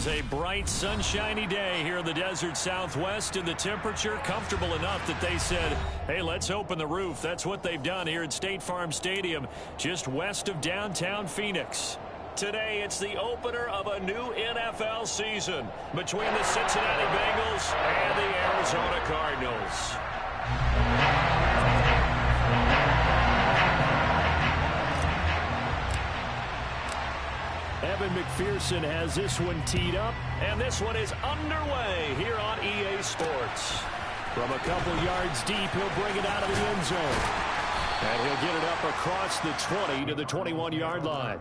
is a bright, sunshiny day here in the desert Southwest, and the temperature comfortable enough that they said, hey, let's open the roof. That's what they've done here at State Farm Stadium, just west of downtown Phoenix. Today, it's the opener of a new NFL season between the Cincinnati Bengals and the Arizona Cardinals. Evan McPherson has this one teed up, and this one is underway here on EA Sports. From a couple yards deep, he'll bring it out of the end zone. And he'll get it up across the 20 to the 21-yard line.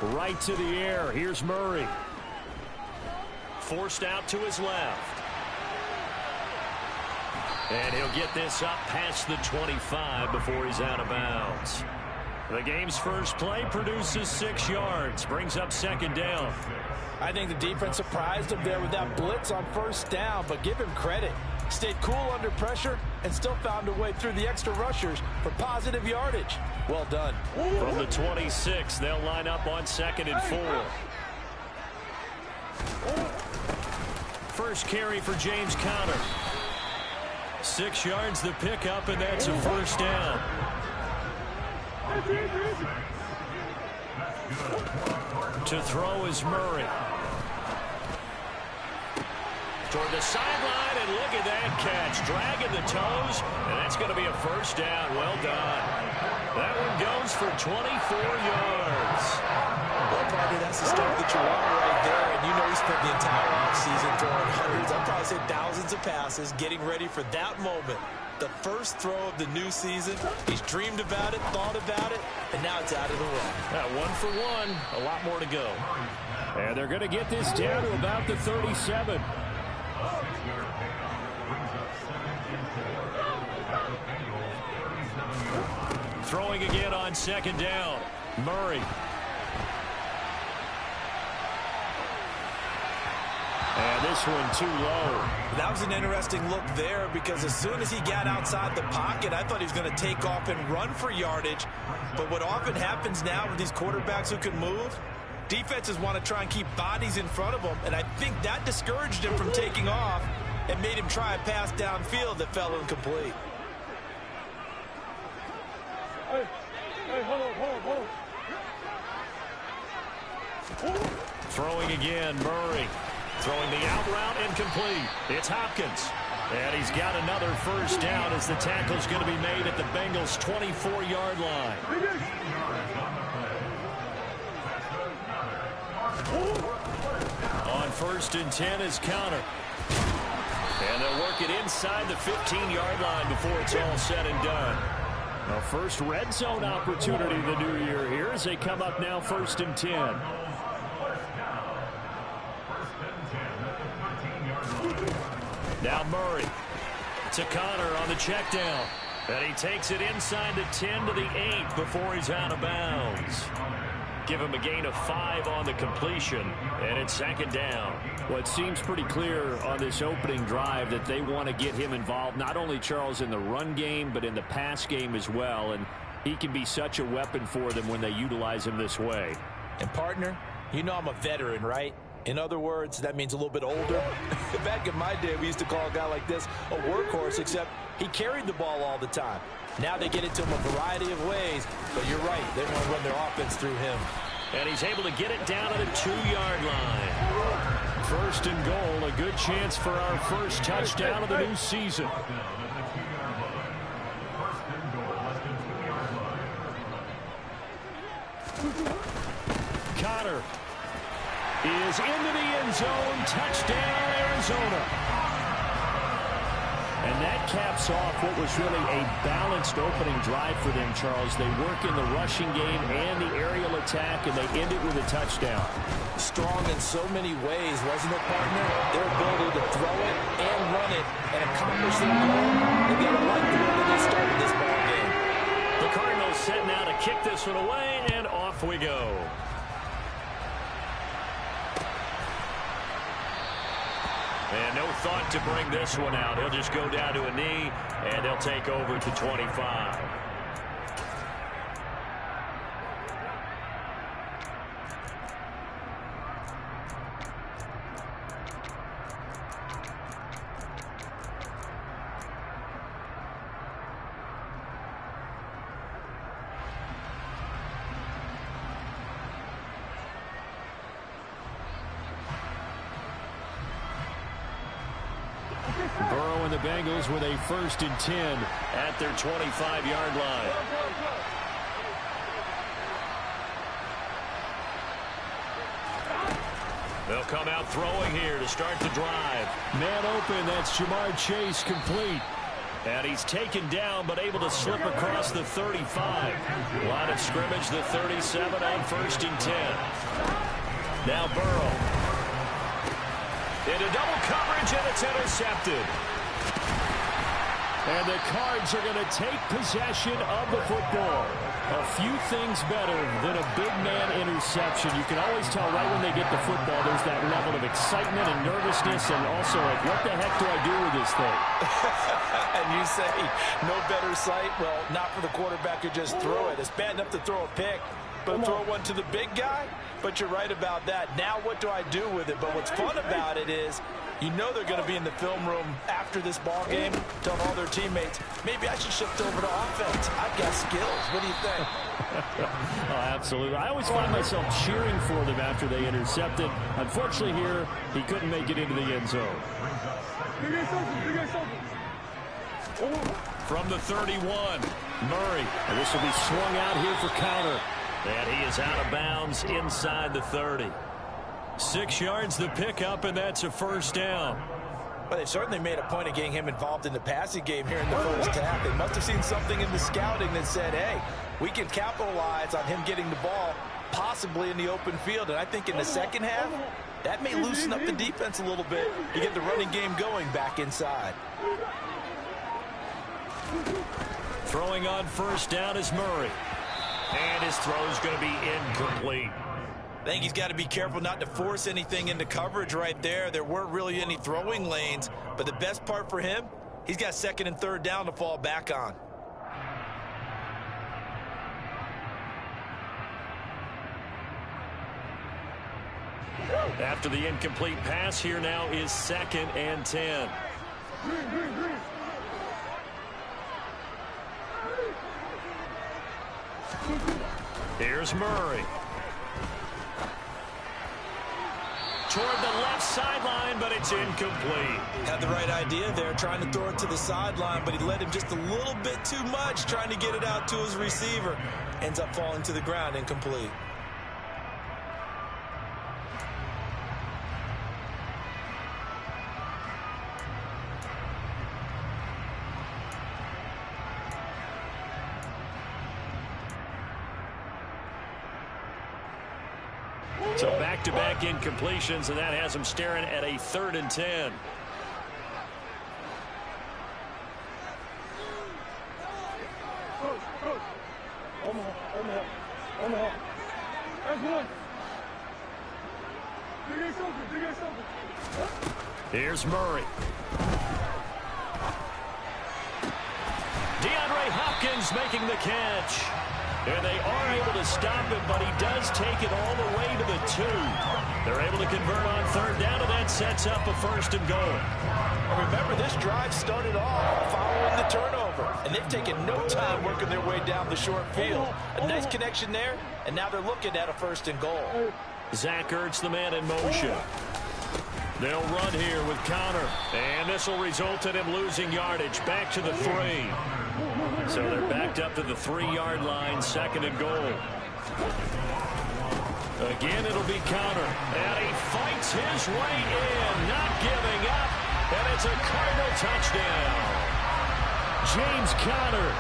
Right to the air. Here's Murray. Forced out to his left. And he'll get this up past the 25 before he's out of bounds. The game's first play produces 6 yards. Brings up second down. I think the defense surprised him there with that blitz on first down, but give him credit. Stayed cool under pressure and still found a way through the extra rushers for positive yardage. Well done. From the 26, they'll line up on 2nd and 4. First carry for James Conner. 6 yards the pickup, and that's a first down. To throw is Murray. Toward the sideline, and look at that catch. Dragging the toes, and that's going to be a first down. Well done. That one goes for 24 yards. Well, partner, that's the start that you want right there. And you know he spent the entire offseason throwing hundreds, I'd probably say thousands of passes, getting ready for that moment. The first throw of the new season. He's dreamed about it, thought about it, and now it's out of the run. 1 for 1. A lot more to go. And they're going to get this down to about the 37. Throwing again on second down. Murray. And this one too low. That was an interesting look there because as soon as he got outside the pocket, I thought he was going to take off and run for yardage. But what often happens now with these quarterbacks who can move, defenses want to try and keep bodies in front of them, and I think that discouraged him from taking off and made him try a pass downfield that fell incomplete. Hey, hold on. Throwing again, Murray. Throwing the out route, incomplete. It's Hopkins. And he's got another first down as the tackle's going to be made at the Bengals' 24-yard line. On 1st and 10 is Conner. And they'll work it inside the 15-yard line before it's all said and done. A first red zone opportunity the new year here as they come up now 1st and 10. Now Murray to Conner on the check down. And he takes it inside the 10 to the 8 before he's out of bounds. Give him a gain of 5 on the completion, and it's second down. Well, it seems pretty clear on this opening drive that they want to get him involved, not only, Charles, in the run game, but in the pass game as well. And he can be such a weapon for them when they utilize him this way. And, partner, you know I'm a veteran, right? In other words, that means a little bit older. Back in my day, we used to call a guy like this a workhorse, except he carried the ball all the time. Now they get it to him a variety of ways, but you're right. They want to run their offense through him. And he's able to get it down to the 2-yard line. 1st and goal, a good chance for our first touchdown of the new season. Conner is into the end zone. Touchdown, Arizona. And that caps off what was really a balanced opening drive for them, Charles. They work in the rushing game and the aerial attack, and they end it with a touchdown. Strong in so many ways, wasn't it, partner? Their ability to throw it and run it and accomplish their goal. They got to like the way that they started this ball game. The Cardinals set now to kick this one away, and off we go. And no thought to bring this one out. He'll just go down to a knee, and they'll take over to 25. Burrow and the Bengals with a 1st and 10 at their 25-yard line. They'll come out throwing here to start the drive. Man open, that's Jamar Chase, complete. And he's taken down but able to slip across the 35. Line of scrimmage, the 37 on 1st and 10. Now Burrow. Into double coverage, and it's intercepted. And the Cards are going to take possession of the football. A few things better than a big man interception. You can always tell right when they get the football, there's that level of excitement and nervousness, and also like, what the heck do I do with this thing? And you say, no better sight? Well, not for the quarterback who just threw it. It's bad enough to throw a pick, but throw one to the big guy? But you're right about that. Now what do I do with it? But what's fun about it is you know they're going to be in the film room after this ball game telling all their teammates, maybe I should shift over to offense. I've got skills. What do you think? Oh, absolutely. I always find myself cheering for them after they intercepted. Unfortunately here, he couldn't make it into the end zone. From the 31, Murray. And this will be swung out here for counter. And he is out of bounds inside the 30. 6 yards the pickup, and that's a 1st down. But they certainly made a point of getting him involved in the passing game here in the first half. They must have seen something in the scouting that said, hey, we can capitalize on him getting the ball possibly in the open field. And I think in the second half, that may loosen up the defense a little bit to get the running game going back inside. Throwing on 1st down is Murray. And his throw is going to be incomplete. I think he's got to be careful not to force anything into coverage right there. There weren't really any throwing lanes, but the best part for him, he's got 2nd and 3rd down to fall back on. After the incomplete pass, here now is 2nd and 10. Here's Murray. Toward the left sideline, but it's incomplete. Had the right idea there, trying to throw it to the sideline, but he led him just a little bit too much, trying to get it out to his receiver. Ends up falling to the ground, incomplete. So back-to-back incompletions, and that has him staring at a 3rd and 10. Here's Murray. DeAndre Hopkins making the catch. And they are able to stop him, but he does take it all the way to the 2. They're able to convert on 3rd down, and that sets up a 1st and goal. And remember, this drive started off following the turnover, and they've taken no time working their way down the short field. A nice connection there, and now they're looking at a 1st and goal. Zach Ertz, the man in motion. They'll run here with counter, and this will result in him losing yardage. Back to the 3. So they're backed up to the 3-yard line, 2nd and goal. Again, it'll be counter. And he fights his way in, not giving up. And it's a Cardinal touchdown. James Conner,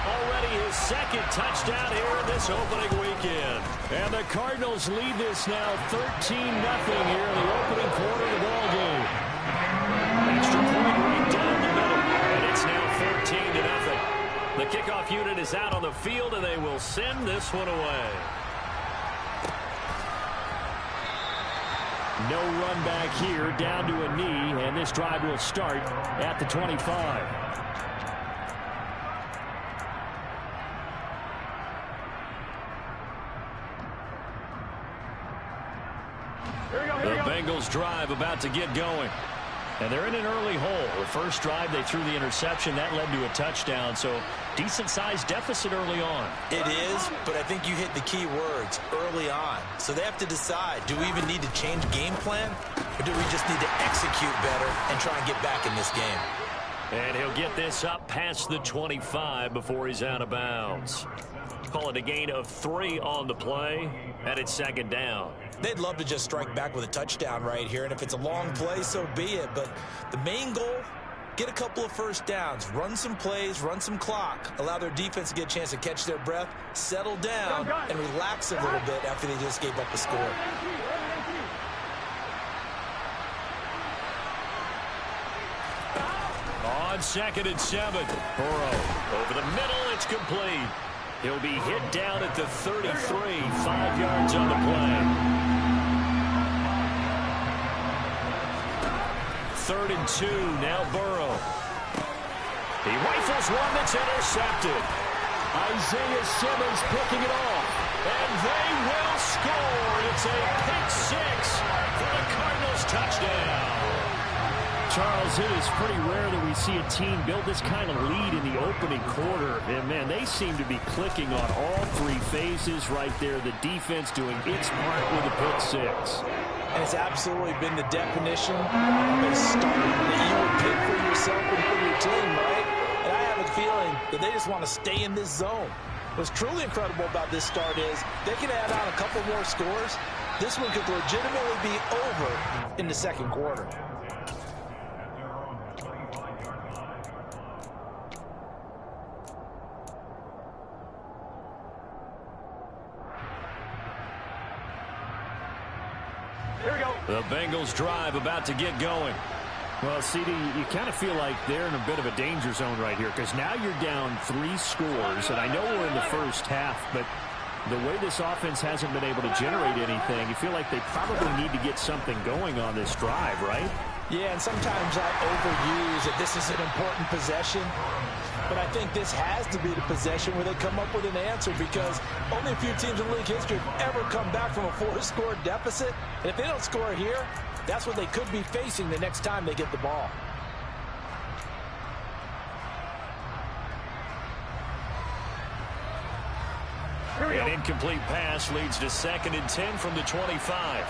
already his second touchdown here in this opening weekend. And the Cardinals lead this now 13-0 here in the opening quarter of the ballgame. Extra point right down the middle, and it's now 14-0. The kickoff unit is out on the field, and they will send this one away. No run back here, down to a knee, and this drive will start at the 25. The Bengals drive about to get going. And they're in an early hole. The first drive, they threw the interception. That led to a touchdown. So decent-sized deficit early on. It is, but I think you hit the key words, early on. So they have to decide, do we even need to change game plan? Or do we just need to execute better and try and get back in this game? And he'll get this up past the 25 before he's out of bounds. Call it a gain of 3 on the play, and it's second down. They'd love to just strike back with a touchdown right here, and if it's a long play, so be it. But the main goal, get a couple of first downs, run some plays, run some clock, allow their defense to get a chance to catch their breath, settle down, and relax a little bit after they just gave up a score. On 2nd and 7, Burrow over the middle, it's complete. He'll be hit down at the 33, 5 yards on the play. 3rd and 2, now Burrow. He rifles one that's intercepted. Isaiah Simmons picking it off, and they will score. It's a pick 6 for the Cardinals touchdown. Charles, it is pretty rare that we see a team build this kind of lead in the opening quarter. And, man, they seem to be clicking on all 3 phases right there. The defense doing its part with a pick 6. And it's absolutely been the definition of a start that you would pick for yourself and for your team, right? And I have a feeling that they just want to stay in this zone. What's truly incredible about this start is they can add on a couple more scores. This one could legitimately be over in the second quarter. The Bengals drive about to get going. Well, CD, you kind of feel like they're in a bit of a danger zone right here because now you're down 3 scores, and I know we're in the first half, but the way this offense hasn't been able to generate anything, you feel like they probably need to get something going on this drive, right? Yeah, and sometimes I overuse that this is an important possession. But I think this has to be the possession where they come up with an answer because only a few teams in league history have ever come back from a 4-score deficit. And if they don't score here, that's what they could be facing the next time they get the ball. An incomplete pass leads to 2nd and 10 from the 25.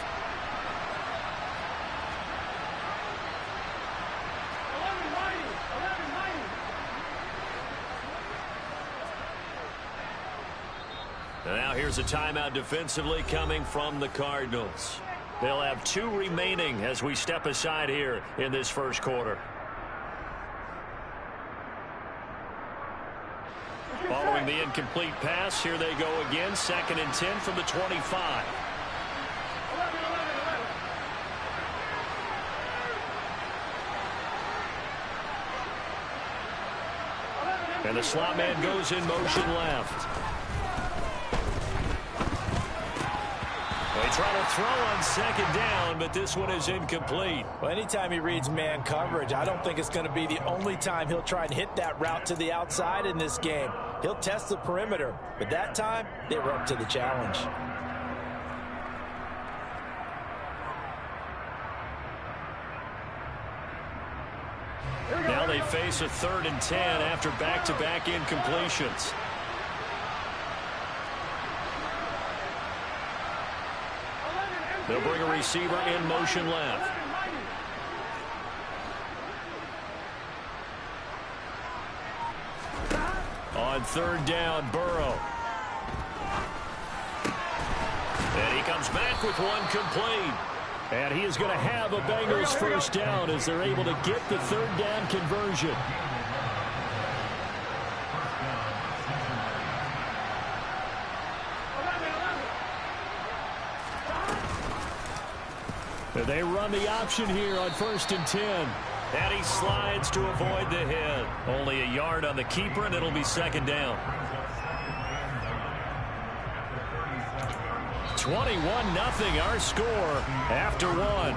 Now here's a timeout defensively coming from the Cardinals. They'll have 2 remaining as we step aside here in this first quarter. Following the incomplete pass, here they go again. 2nd and 10 from the 25. And the slot man goes in motion left. They try to throw on 2nd down, but this one is incomplete. Well, anytime he reads man coverage, I don't think it's going to be the only time he'll try and hit that route to the outside in this game. He'll test the perimeter, but that time, they were up to the challenge. Now they face a 3rd and 10 after back-to-back incompletions. They'll bring a receiver in motion left. On 3rd down, Burrow. And he comes back with one complete. And he is going to have a Bengals first down as they're able to get the third down conversion. They run the option here on 1st and 10. And he slides to avoid the hit. Only a yard on the keeper, and it'll be 2nd down. 21-0 our score after 1.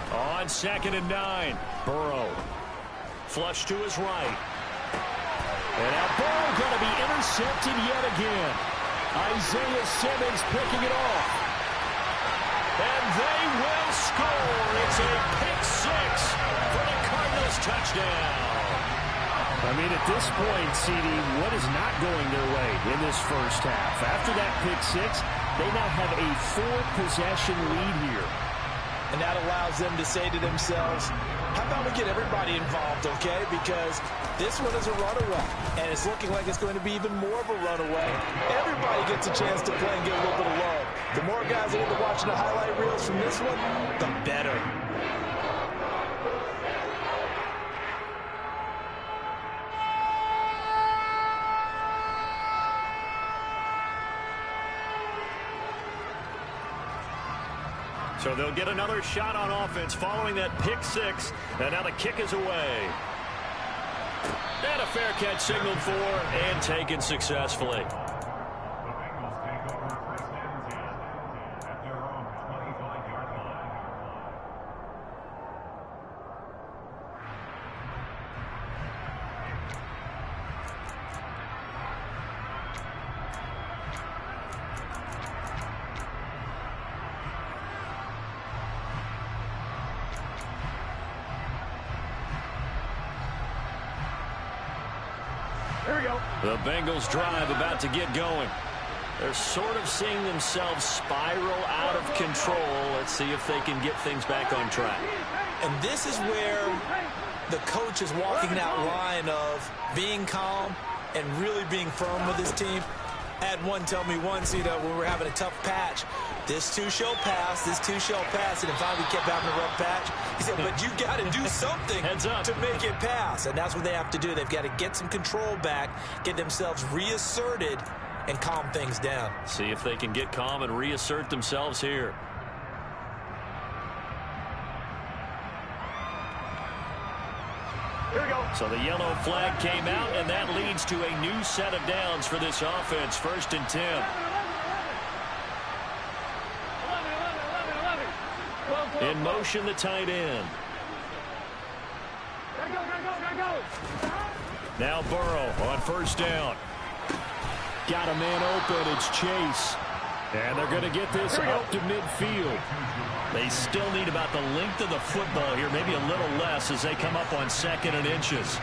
On 2nd and 9, Burrow. Flush to his right. And now Burrow going to be intercepted yet again. Isaiah Simmons picking it off. And they will score. It's a pick 6 for the Cardinals touchdown. I mean, at this point, CD, what is not going their way in this first half? After that pick 6, they now have a 4-possession lead here. And that allows them to say to themselves, how about we get everybody involved, okay? Because this one is a runaway, and it's looking like it's going to be even more of a runaway. Everybody gets a chance to play and get a little bit of love. The more guys that end up watching the highlight reels from this one, the better. So they'll get another shot on offense following that pick 6. And now the kick is away. And a fair catch signaled for and taken successfully. Here we go. The Bengals drive about to get going. They're sort of seeing themselves spiral out of control. Let's see if they can get things back on track. And this is where the coach is walking that line of being calm and really being firm with his team. I had one tell me once, when we were having a tough patch, this too shall pass, this too shall pass, and finally we kept having a rough patch. He said, but you got to do something to make it pass, and that's what they have to do. They've got to get some control back, get themselves reasserted, and calm things down. See if they can get calm and reassert themselves here. Here we go. So the yellow flag came out, and that leads to a new set of downs for this offense. 1st and 10. 11. In motion, the tight end. Gotta go. Now Burrow on 1st down. Got a man open. It's Chase. And they're going to get this up to midfield. They still need about the length of the football here, maybe a little less as they come up on 2nd and inches.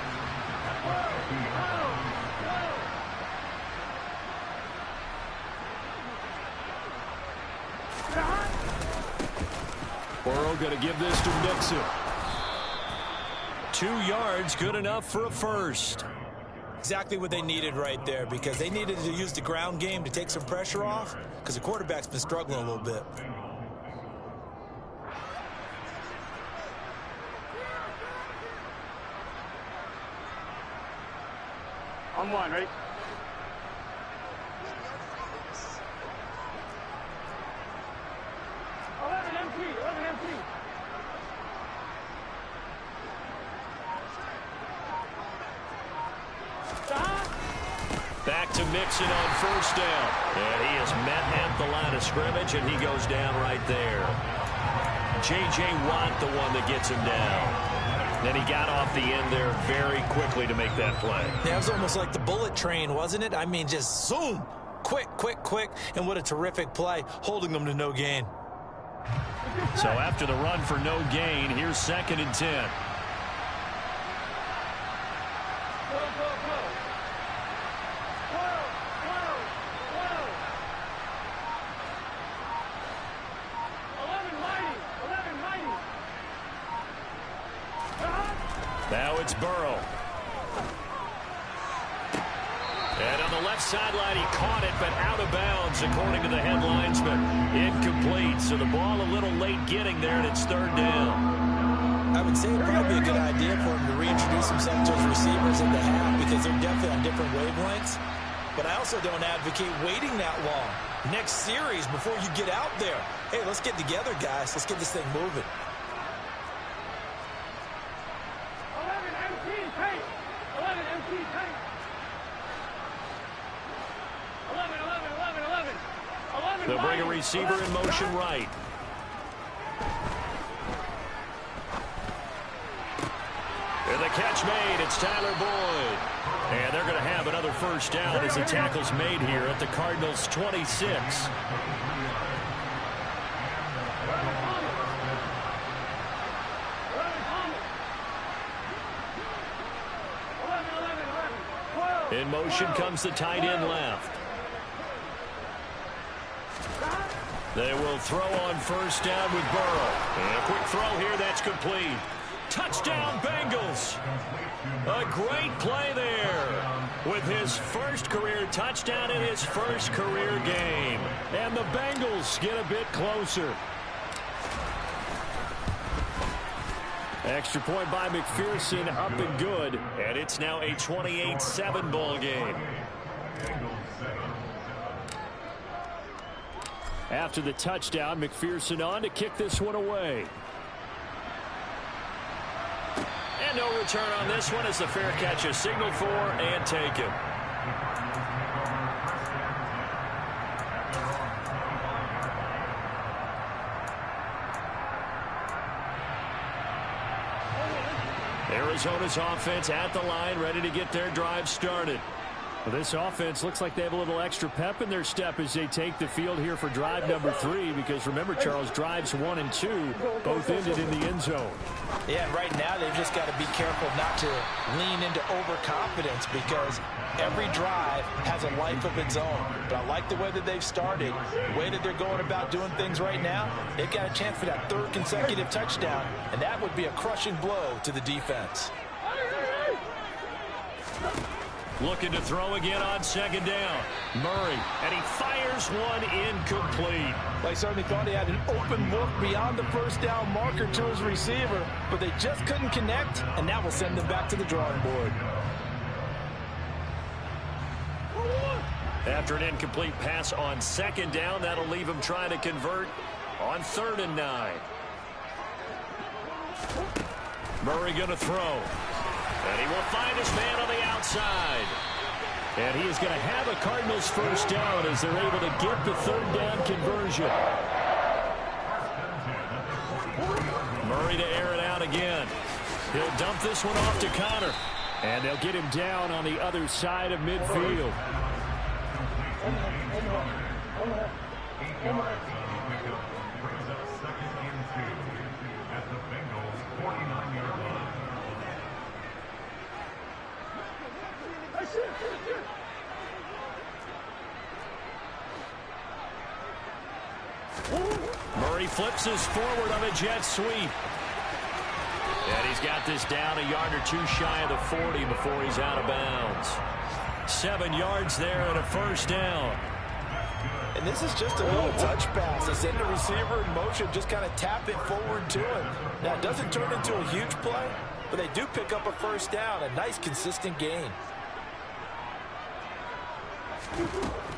Burrow going to give this to Mixon. 2 yards, good enough for a first. Exactly what they needed right there, because they needed to use the ground game to take some pressure off, because the quarterback's been struggling a little bit. On 1, ready? Back to Mixon on 1st down. And he is met at the line of scrimmage, and he goes down right there. J.J. Watt, the one that gets him down. Then he got off the end there very quickly to make that play. Yeah, it was almost like the bullet train, wasn't it? I mean, just zoom. Quick. And what a terrific play, holding them to no gain. So after the run for no gain, here's 2nd and 10. Now it's Burrow. And on the left sideline, he caught it, but out of bounds, according to the head linesman. Incomplete, so the ball a little late getting there, and it's third down. I would say it would probably be a good idea for him to reintroduce himself to his receivers in the half because they're definitely on different wavelengths. But I also don't advocate waiting that long. Next series, before you get out there, hey, let's get together, guys. Let's get this thing moving. 11 MT tank. 11 MT tank. 11, 11, 11, 11. 11 They'll bring a receiver in motion right. And the catch made. It's Tyler Boyd. And they're going to have another first down as the tackle's made here at the Cardinals' 26. In motion comes the tight end left. They will throw on first down with Burrow. And a quick throw here, that's complete. Touchdown, Bengals. A great play there with his first career touchdown in his first career game. And the Bengals get a bit closer. Extra point by McPherson, up and good. And it's now a 28-7 ball game. After the touchdown, McPherson on to kick this one away. And no return on this one as the fair catch is signaled for and taken. Arizona's offense at the line, ready to get their drive started. Well, this offense looks like they have a little extra pep in their step as they take the field here for drive number 3, because remember, Charles, drives 1 and 2 both ended in the end zone. Yeah, and right now they've just got to be careful not to lean into overconfidence because every drive has a life of its own. But I like the way that they've started, the way that they're going about doing things right now. They've got a chance for that 3rd consecutive touchdown, and that would be a crushing blow to the defense. Looking to throw again on second down. Murray, and he fires one incomplete. Well, he certainly thought he had an open look beyond the first down marker to his receiver, but they just couldn't connect, and that will send them back to the drawing board. After an incomplete pass on second down, that'll leave him trying to convert on 3rd and 9. Murray going to throw. And he will find his man on the outside. And he is going to have a Cardinals first down as they're able to get the 3rd down conversion. Murray to air it out again. He'll dump this one off to Connor. And they'll get him down on the other side of midfield. Murray flips us forward on a jet sweep. And he's got this down a yard or 2 shy of the 40 before he's out of bounds. 7 yards there and a first down. And this is just a little touch pass. They send the receiver in motion, just kind of tap it forward to him. Now, it doesn't turn into a huge play, but they do pick up a first down, a nice, consistent gain.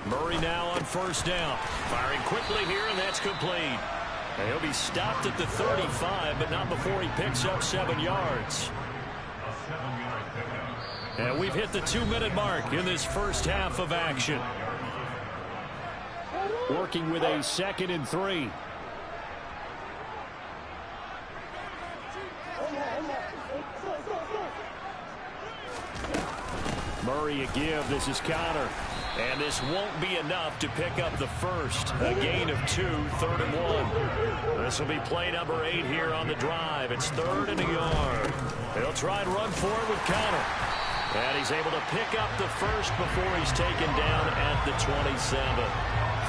Murray now on first down. Firing quickly here, and that's complete. And he'll be stopped at the 35, but not before he picks up 7 yards. And we've hit the 2-minute mark in this first half of action. Working with a 2nd and 3. Murray a give. This is Connor. And this won't be enough to pick up the first. A gain of 2, 3rd and 1. This will be play number 8 here on the drive. It's 3rd and a yard. They'll try and run forward with Connor. And he's able to pick up the first before he's taken down at the 27.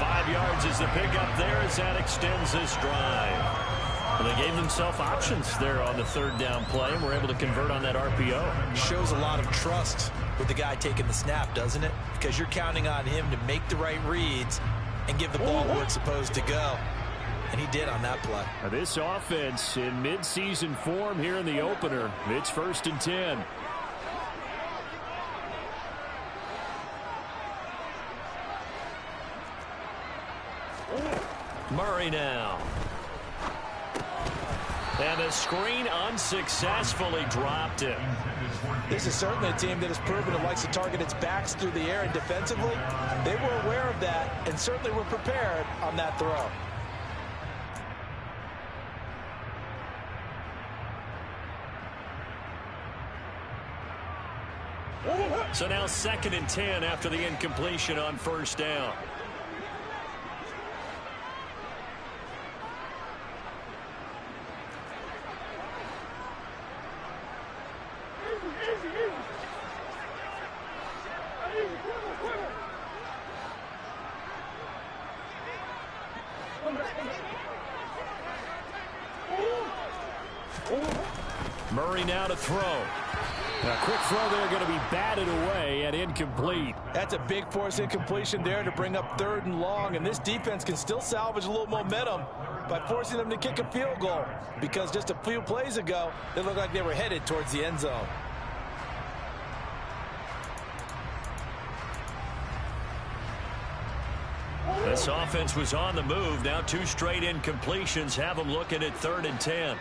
5 yards is the pickup there as that extends this drive. Well, they gave themselves options there on the third down play and were able to convert on that RPO. Shows a lot of trust with the guy taking the snap, doesn't it? Because you're counting on him to make the right reads and give the ball where it's supposed to go. And he did on that play. Now this offense in mid-season form here in the opener. It's 1st and 10. Murray now. And the screen unsuccessfully dropped him. This is certainly a team that has proven it likes to target its backs through the air, and defensively, they were aware of that and certainly were prepared on that throw. So now 2nd and 10 after the incompletion on 1st down. Murray now to throw. A quick throw there, going to be batted away and incomplete. That's a big force incompletion there to bring up 3rd and long, and this defense can still salvage a little momentum by forcing them to kick a field goal, because just a few plays ago, they looked like they were headed towards the end zone. This offense was on the move. Now 2 straight incompletions have them looking at 3rd and 10.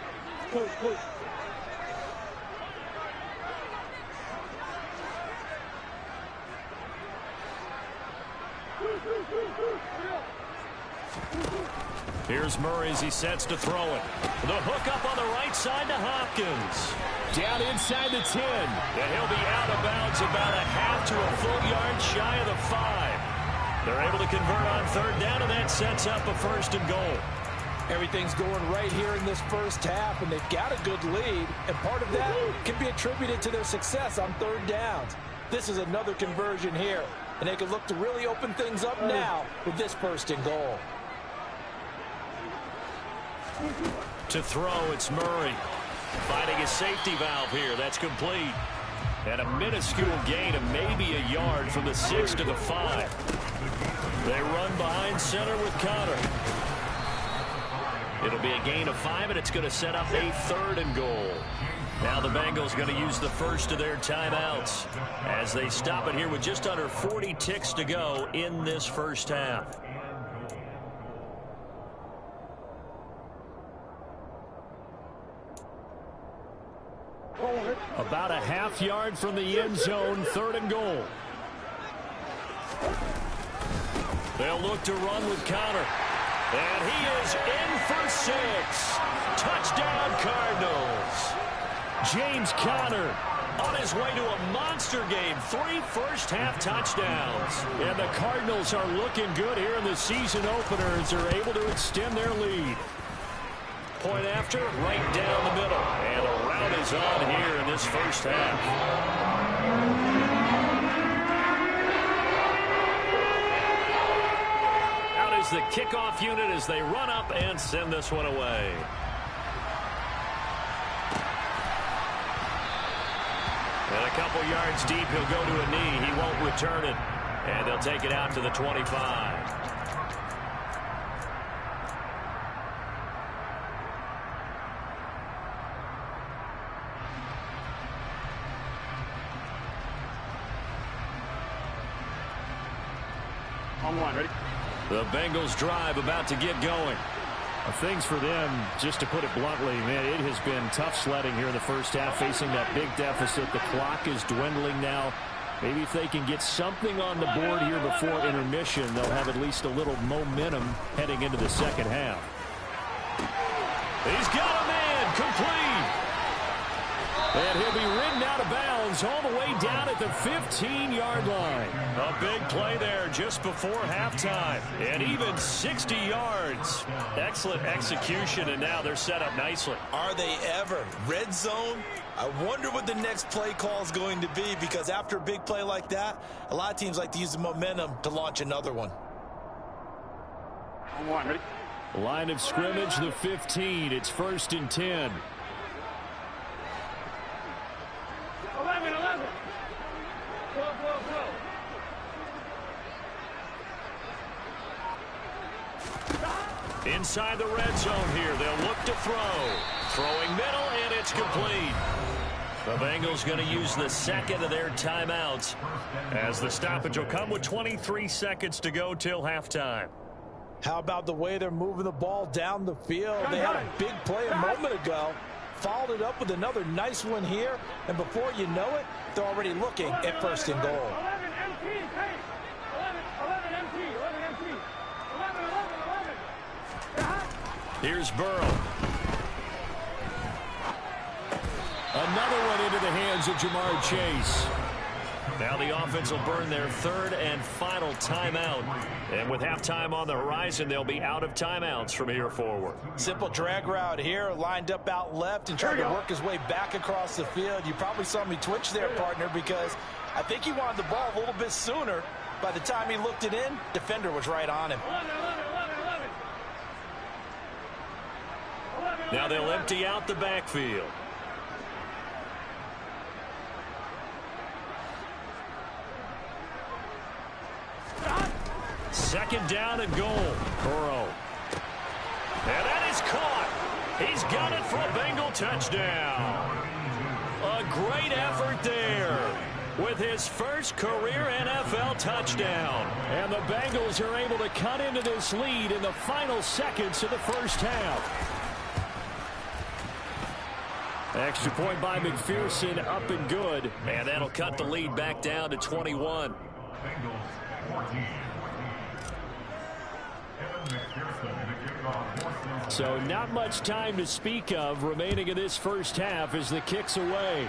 Here's Murray as he sets to throw it. The hook up on the right side to Hopkins. Down inside the 10. And he'll be out of bounds about a half to a full yard shy of the 5. They're able to convert on 3rd down, and that sets up a 1st and goal. Everything's going right here in this first half, and they've got a good lead, and part of that can be attributed to their success on 3rd downs. This is another conversion here, and they can look to really open things up now with this 1st and goal. To throw, it's Murray. Finding a safety valve here. That's complete. And a minuscule gain of maybe a yard from the 6 to the 5. They run behind center with Connor. It'll be a gain of 5, and it's going to set up a 3rd and goal. Now the Bengals going to use the first of their timeouts as they stop it here with just under 40 ticks to go in this first half. About a half yard from the end zone, 3rd and goal. They'll look to run with Connor. And he is in for 6. Touchdown, Cardinals. James Conner on his way to a monster game. 3 first-half touchdowns. And the Cardinals are looking good here in the season opener as they're able to extend their lead. Point after, right down the middle. And a rout is on here in this first half. Out is the kickoff unit as they run up and send this one away. And a couple yards deep, he'll go to a knee. He won't return it. And they'll take it out to the 25. On one, ready? The Bengals drive about to get going. Things for them, just to put it bluntly, man, it has been tough sledding here in the first half, facing that big deficit. The clock is dwindling now. Maybe if they can get something on the board here before intermission, they'll have at least a little momentum heading into the second half. He's got a man, complete. And he'll be ridden out of bounds all the way down at the 15-yard line. A big play there just before halftime. And even 60 yards. Excellent execution, and now they're set up nicely. Are they ever? Red zone? I wonder what the next play call is going to be, because after a big play like that, a lot of teams like to use the momentum to launch another one. On one, ready? Line of scrimmage, the 15. It's 1st and 10. 11, 11. Go, go, go. Inside the red zone here. They'll look to throw. Throwing middle, and it's complete. The Bengals going to use the second of their timeouts as the stoppage will come with 23 seconds to go till halftime. How about the way they're moving the ball down the field? They had a big play a moment ago. Followed it up with another nice one here. And before you know it, they're already looking at 1st and goal. 11 MT, hey. 11 MT, 11 MT. 11, 11, 11. Here's Burrow. Another one into the hands of Jamar Chase. Now the offense will burn their 3rd and final timeout. And with halftime on the horizon, they'll be out of timeouts from here forward. Simple drag route here, lined up out left and trying to work his way back across the field. You probably saw me twitch there, partner, because I think he wanted the ball a little bit sooner. By the time he looked it in, defender was right on him. 11, 11, 11, 11. Now they'll empty out the backfield. Second down and goal. Burrow. And that is caught. He's got it for a Bengal touchdown. A great effort there with his first career NFL touchdown. And the Bengals are able to cut into this lead in the final seconds of the first half. Extra point by McPherson, up and good. And that'll cut the lead back down to 21. So not much time to speak of remaining in this first half as the kick's away.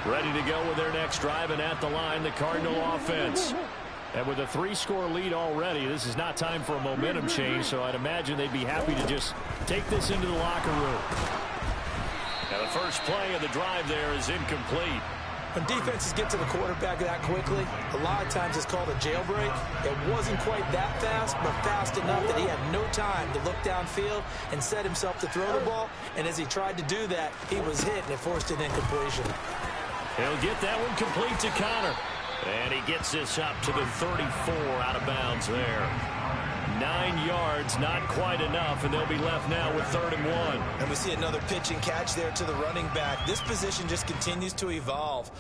Ready to go with their next drive, and at the line, the Cardinal offense. And with a 3-score lead already, this is not time for a momentum change, so I'd imagine they'd be happy to just take this into the locker room. Now the first play of the drive there is incomplete. When defenses get to the quarterback that quickly, a lot of times it's called a jailbreak. It wasn't quite that fast, but fast enough that he had no time to look downfield and set himself to throw the ball. And as he tried to do that, he was hit and it forced an incompletion. He'll get that one complete to Connor. And he gets this up to the 34 out of bounds there. 9 yards, not quite enough, and they'll be left now with 3rd and 1. And we see another pitch and catch there to the running back. This position just continues to evolve.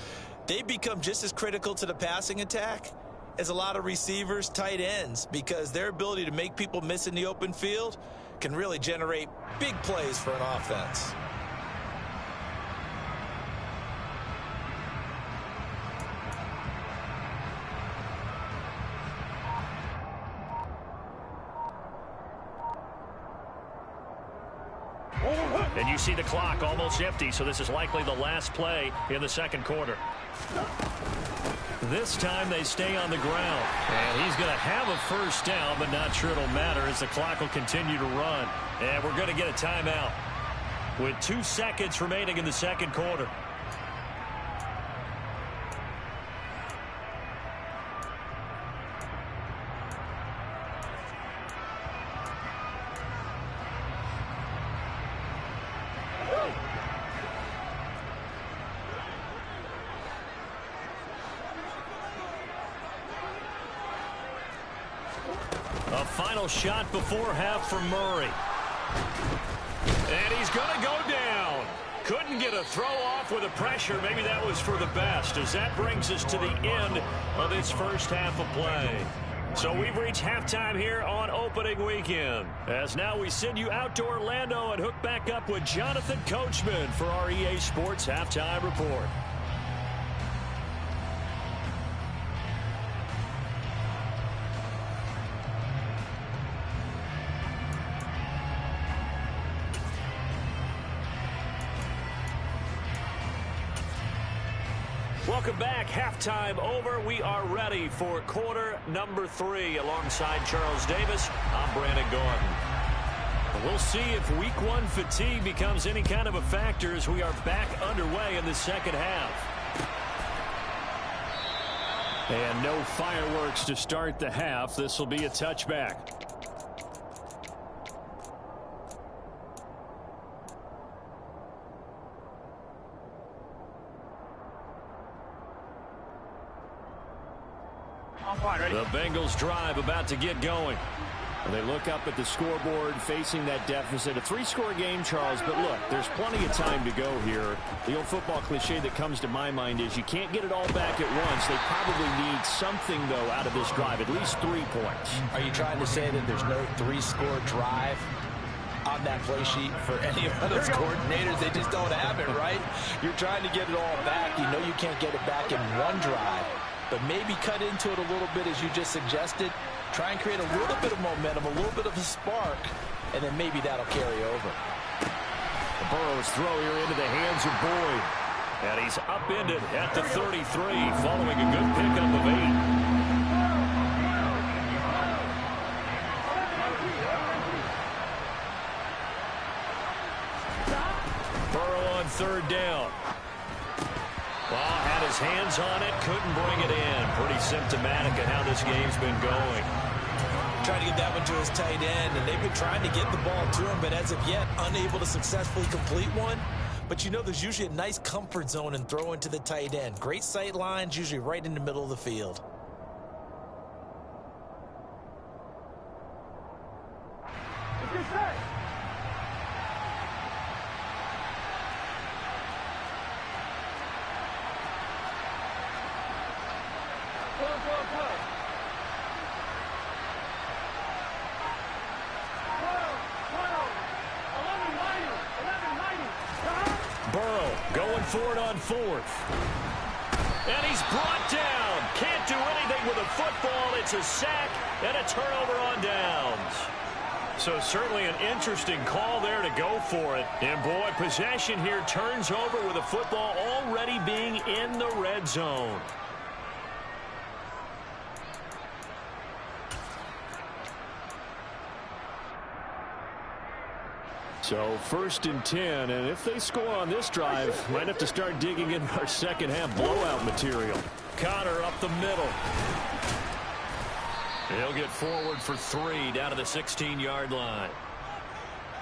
They become just as critical to the passing attack as a lot of receivers, tight ends, because their ability to make people miss in the open field can really generate big plays for an offense. And you see the clock almost empty, so this is likely the last play in the second quarter. This time they stay on the ground. And he's going to have a first down, but not sure it'll matter as the clock will continue to run. And we're going to get a timeout with 2 seconds remaining in the second quarter. A final shot before half for Murray. And he's going to go down. Couldn't get a throw off with the pressure. Maybe that was for the best, as that brings us to the end of this first half of play. So we've reached halftime here on opening weekend. As now we send you out to Orlando and hook back up with Jonathan Coachman for our EA Sports Halftime Report. Welcome back. Halftime over. We are ready for quarter number 3. Alongside Charles Davis, I'm Brandon Gordon. We'll see if week 1 fatigue becomes any kind of a factor as we are back underway in the second half. And no fireworks to start the half. This will be a touchback. The Bengals drive about to get going. They look up at the scoreboard facing that deficit. A 3-score game, Charles, but look, there's plenty of time to go here. The old football cliche that comes to my mind is you can't get it all back at once. They probably need something, though, out of this drive, at least 3 points. Are you trying to say that there's no 3-score drive on that play sheet for any of those coordinators? They just don't have it, right? You're trying to get it all back. You know you can't get it back in one drive, but maybe cut into it a little bit as you just suggested. Try and create a little bit of momentum, a little bit of a spark, and then maybe that'll carry over. Burrow's throw here into the hands of Boyd. And he's upended at the 33 following a good pickup of 8. Burrow on 3rd down. Well, had his hands on it, couldn't bring it in. Pretty symptomatic of how this game's been going. Trying to get that one to his tight end, and they've been trying to get the ball to him, but as of yet, unable to successfully complete one. But you know there's usually a nice comfort zone in throwing to the tight end. Great sight lines, usually right in the middle of the field. Burrow going for it on 4th. And he's brought down. Can't do anything with a football. It's a sack and a turnover on downs. So certainly an interesting call there to go for it. And boy, possession here turns over with a football already being in the red zone. So 1st and 10, and if they score on this drive, might have to start digging in our second half blowout material. Connor up the middle. He'll get forward for 3 down to the 16-yard line.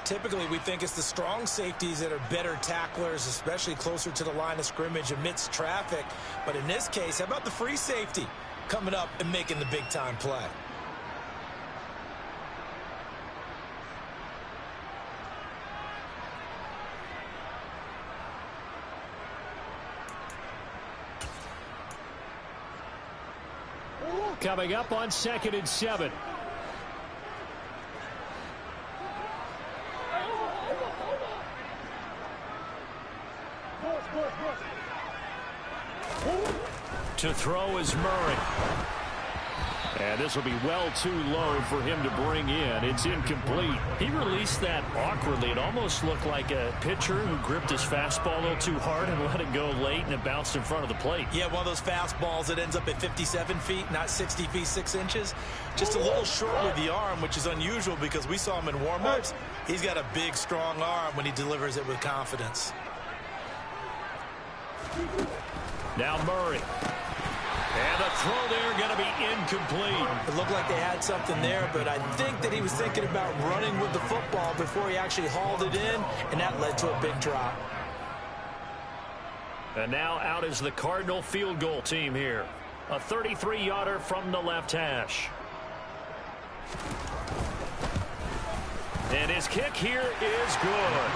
Typically, we think it's the strong safeties that are better tacklers, especially closer to the line of scrimmage amidst traffic. But in this case, how about the free safety coming up and making the big-time play? Coming up on 2nd and 7. To throw is Murray. And this will be well too low for him to bring in. It's incomplete. He released that awkwardly. It almost looked like a pitcher who gripped his fastball a little too hard and let it go late, and it bounced in front of the plate. Yeah, one of those fastballs that ends up at 57 feet, not 60 feet, 6 inches. Just a little short with the arm, which is unusual because we saw him in warm-ups. He's got a big, strong arm when he delivers it with confidence. Now Murray. And the throw there going to be incomplete. It looked like they had something there, but I think that he was thinking about running with the football before he actually hauled it in, and that led to a big drop. And now out is the Cardinal field goal team here. A 33-yarder from the left hash. And his kick here is good.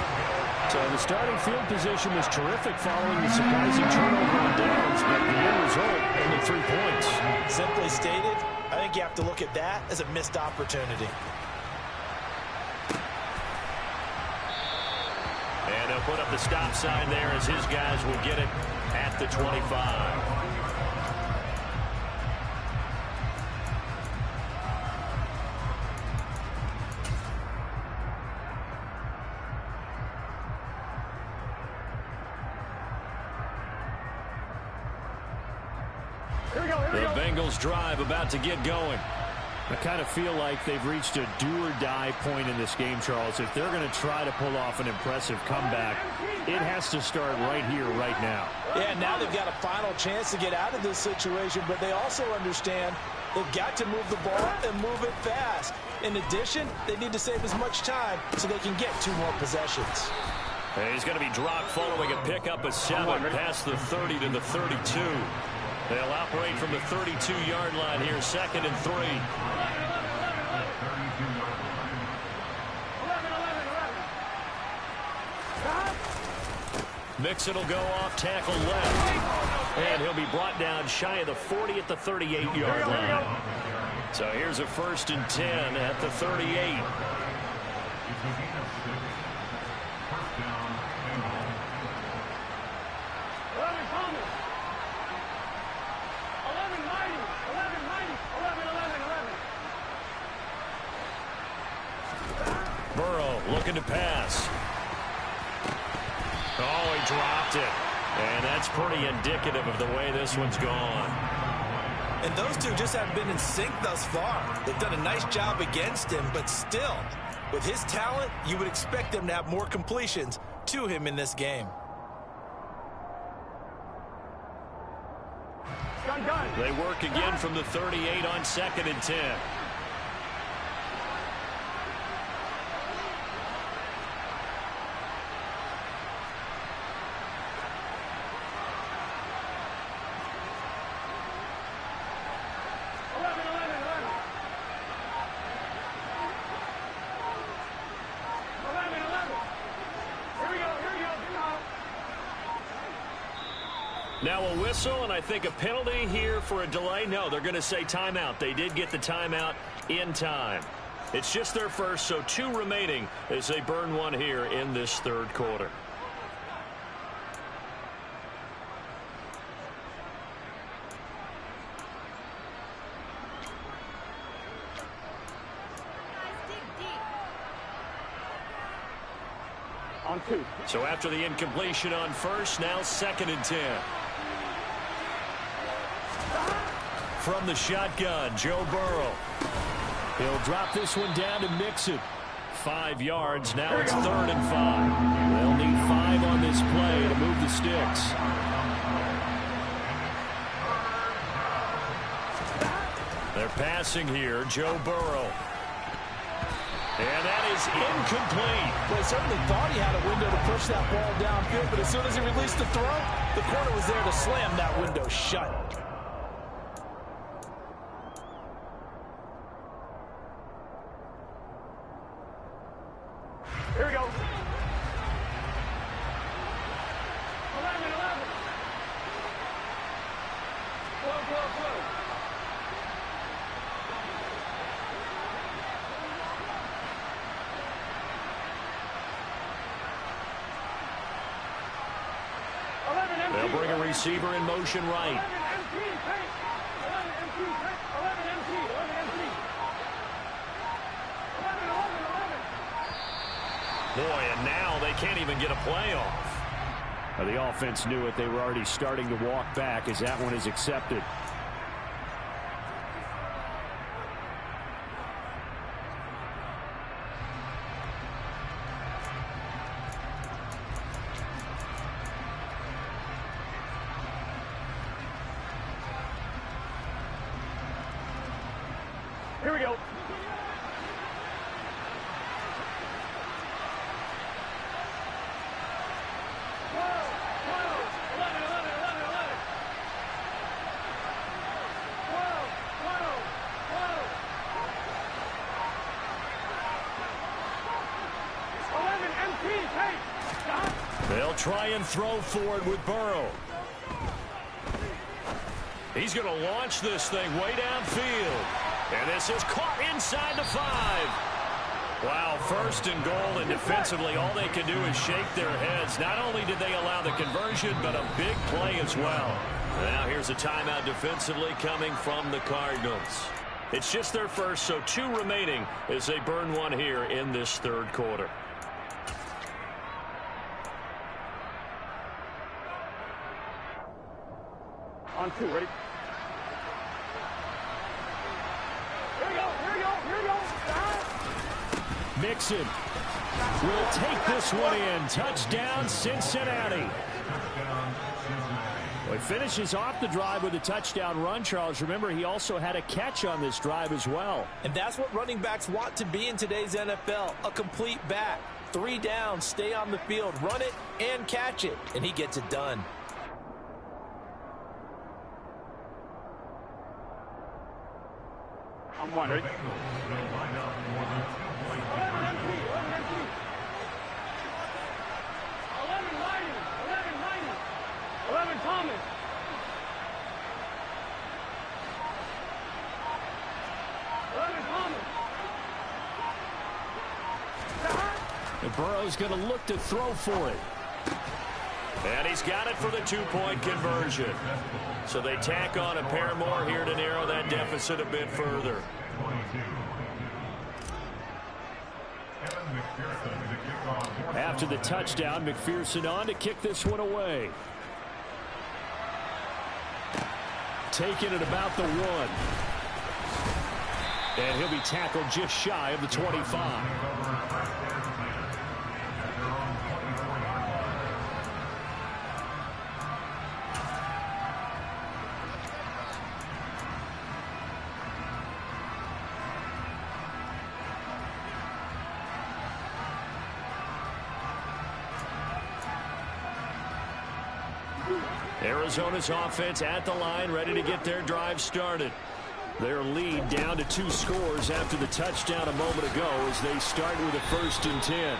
So the starting field position was terrific following the surprising turnover on downs, but the end result, only 3 points. Simply stated, I think you have to look at that as a missed opportunity. And they'll put up the stop sign there as his guys will get it at the 25. The Bengals drive about to get going. I kind of feel like they've reached a do-or-die point in this game, Charles. If they're going to try to pull off an impressive comeback, it has to start right here, right now. Yeah, now they've got a final chance to get out of this situation, but they also understand they've got to move the ball and move it fast. In addition, they need to save as much time so they can get 2 more possessions. He's going to be dropped following a pickup of 7 past the 30 to the 32. They'll operate from the 32-yard line here, 2nd and 3. Mixon will go off tackle left. And he'll be brought down shy of the 40 at the 38-yard line. So here's a 1st and 10 at the 38. Burrow looking to pass. Oh, he dropped it. And that's pretty indicative of the way this one's gone. And those two just haven't been in sync thus far. They've done a nice job against him, but still, with his talent, you would expect them to have more completions to him in this game. They work again from the 38 on 2nd and 10. Now a whistle, and I think a penalty here for a delay. No, they're going to say timeout. They did get the timeout in time. It's just their first, so 2 remaining as they burn 1 here in this 3rd quarter. On 2. So after the incompletion on 1st, now 2nd and 10. From the shotgun, Joe Burrow. He'll drop this one down to Mixon. 5 yards. Now it's 3rd and 5. They'll need 5 on this play to move the sticks. They're passing here, Joe Burrow. And that is incomplete. Well, he certainly thought he had a window to push that ball downfield, but as soon as he released the throw, the corner was there to slam that window shut. Here we go. 11, 11. Flow. They'll bring a receiver in motion right. 11 Boy, and now they can't even get a play off. Now, the offense knew it. They were already starting to walk back as that one is accepted. Here we go. They'll try and throw forward with Burrow. He's going to launch this thing way downfield. And this is caught inside the 5. Wow, 1st and goal, and defensively all they can do is shake their heads. Not only did they allow the conversion, but a big play as well. Now here's a timeout defensively coming from the Cardinals. It's just their first, so 2 remaining as they burn 1 here in this 3rd quarter. On 2, ready? Mixon will take this one in. Touchdown, Cincinnati. Well, he finishes off the drive with a touchdown run, Charles. Remember, he also had a catch on this drive as well. And that's what running backs want to be in today's NFL, a complete back. 3 downs, stay on the field, run it, and catch it. And he gets it done. I'm one. 11 Thomas. And Burrow's going to look to throw for it. And he's got it for the 2-point conversion. So they tack on a pair more here to narrow that deficit a bit further. After the touchdown, McPherson on to kick this one away. Taking it about the 1. And he'll be tackled just shy of the 25. Arizona's offense at the line, ready to get their drive started. Their lead down to 2 scores after the touchdown a moment ago as they start with a 1st and 10.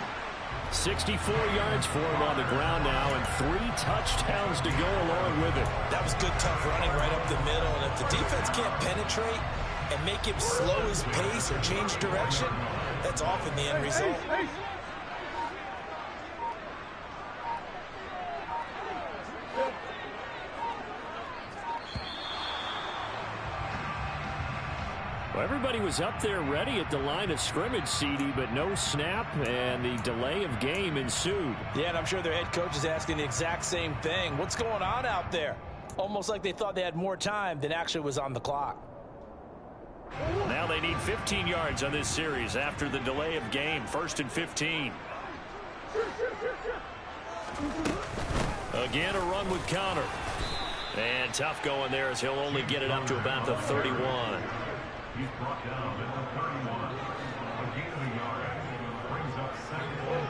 64 yards for him on the ground now and 3 touchdowns to go along with it. That was good, tough running right up the middle. And if the defense can't penetrate and make him slow his pace or change direction, that's often the end result. Well, everybody was up there ready at the line of scrimmage, CD, but no snap, and the delay of game ensued. Yeah, and I'm sure their head coach is asking the exact same thing. What's going on out there? Almost like they thought they had more time than actually was on the clock. Now they need 15 yards on this series after the delay of game. 1st and 15. Again, a run with Connor. And tough going there as he'll only get it up to about the 31. He's brought down at the 31. A gain of a yard. Brings up 2nd and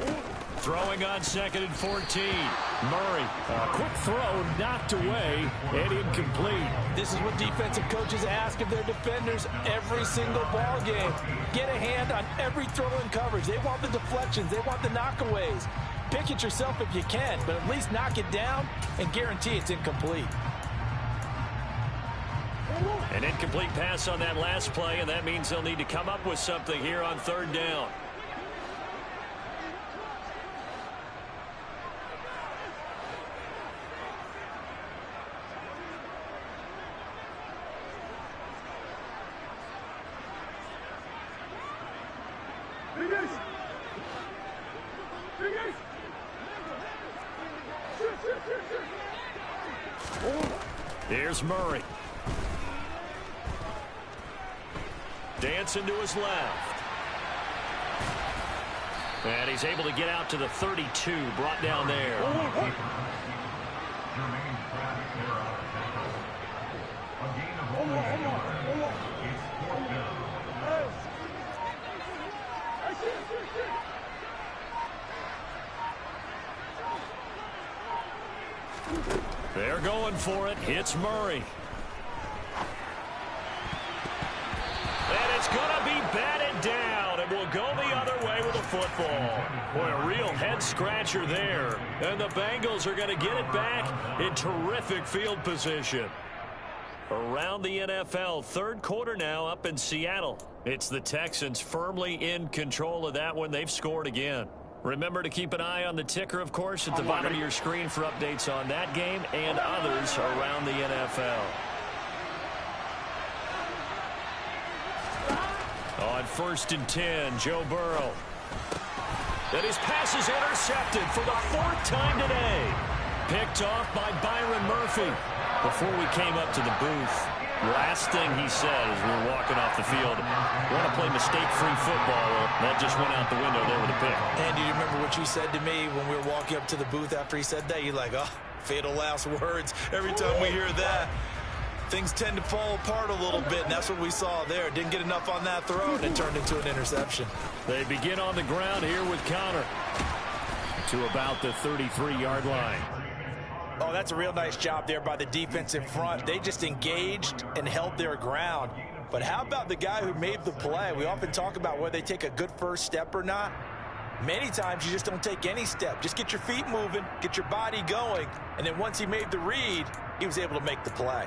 14. Throwing on 2nd and 14. Murray, a quick throw knocked away and incomplete. This is what defensive coaches ask of their defenders every single ball game. Get a hand on every throw in coverage. They want the deflections. They want the knockaways. Pick it yourself if you can, but at least knock it down and guarantee it's incomplete. An incomplete pass on that last play, and that means they'll need to come up with something here on 3rd down. Here's Murray. Dancing to his left. And he's able to get out to the 32, brought down there. They're going for it. It's Murray. And it's going to be batted down, and will go the other way with a football. Boy, a real head-scratcher there. And the Bengals are going to get it back in terrific field position. Around the NFL, 3rd quarter now up in Seattle. It's the Texans firmly in control of that one. They've scored again. Remember to keep an eye on the ticker, of course, at the bottom of your screen for updates on that game and others around the NFL. On 1st and 10, Joe Burrow. And his pass is intercepted for the 4th time today. Picked off by Byron Murphy. Before we came up to the booth, Last thing he said as we were walking off the field, want to play mistake-free football. Well, that just went out the window there with a pick. And do you remember what you said to me when we were walking up to the booth after he said that? You're like, oh, fatal last words. Every time we hear that, things tend to fall apart a little bit, and that's what we saw there. Didn't get enough on that throw, and it turned into an interception. They begin on the ground here with Connor to about the 33-yard line. Oh, that's a real nice job there by the defense in front. They just engaged and held their ground. But how about the guy who made the play? We often talk about whether they take a good first step or not. Many times you just don't take any step. Just get your feet moving, get your body going, and then once he made the read, he was able to make the play.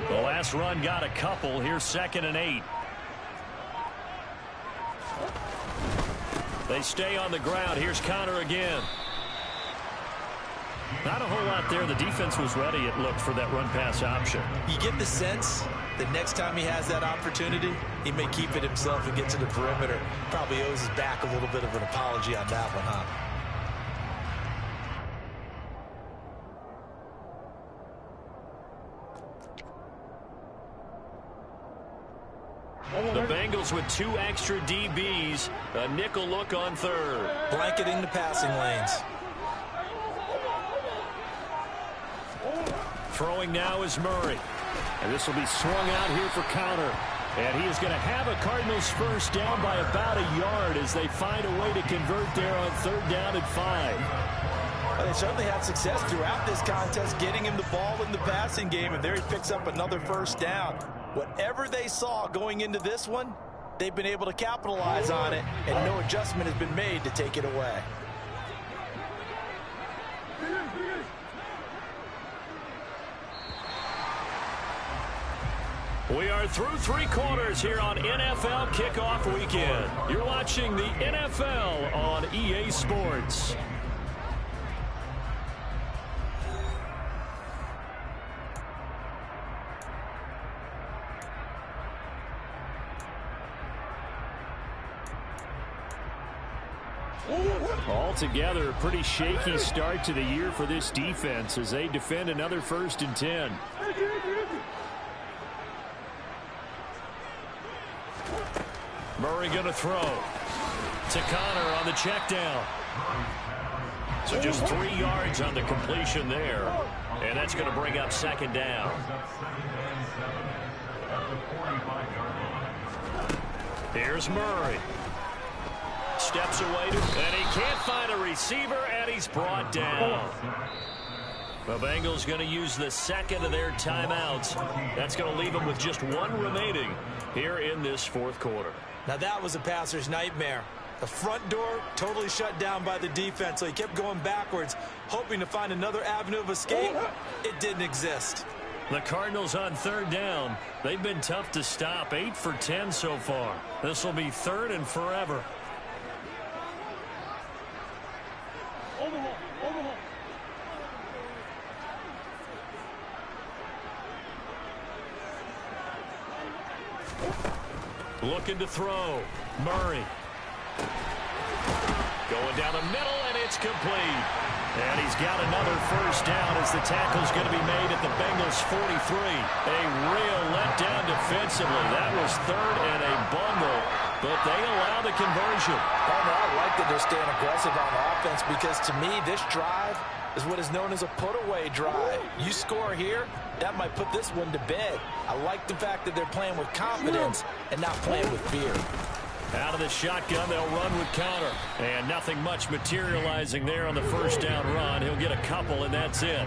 The last run got a couple. Here's 2nd and 8. They stay on the ground. Here's Connor again. Not a whole lot there. The defense was ready, it looked, for that run-pass option. You get the sense that next time he has that opportunity, he may keep it himself and get to the perimeter. Probably owes his back a little bit of an apology on that one, huh? The Bengals with 2 extra DBs. A nickel look on 3rd. Blanketing the passing lanes. Throwing now is Murray. And this will be swung out here for Connor. And he is going to have a Cardinals first down by about a yard as they find a way to convert there on 3rd down and 5. Well, they certainly had success throughout this contest getting him the ball in the passing game, and there he picks up another first down. Whatever they saw going into this one, they've been able to capitalize on it, and no adjustment has been made to take it away. We are through 3 quarters here on NFL Kickoff Weekend. You're watching the NFL on EA Sports. Altogether, a pretty shaky start to the year for this defense as they defend another 1st and 10. Murray going to throw to Connor on the check down. So just 3 yards on the completion there. And that's going to bring up 2nd down. Here's Murray. Steps away, and he can't find a receiver, and he's brought down. The Bengals going to use the 2nd of their timeouts. That's going to leave them with just 1 remaining here in this 4th quarter. Now that was a passer's nightmare. The front door totally shut down by the defense, so he kept going backwards, hoping to find another avenue of escape. It didn't exist. The Cardinals on 3rd down. They've been tough to stop. 8 for 10 so far. This will be 3rd and forever. Looking to throw. Murray. Going down the middle, and it's complete. And he's got another first down as the tackle's going to be made at the Bengals 43. A real letdown defensively. That was 3rd and a bundle, but they allow the conversion. Oh, no, I like that they're staying aggressive on offense because, to me, this drive is what is known as a put-away drive. You score here, that might put this one to bed. I like the fact that they're playing with confidence and not playing with fear. Out of the shotgun, they'll run with Connor. And nothing much materializing there on the first down run. He'll get a couple, and that's it.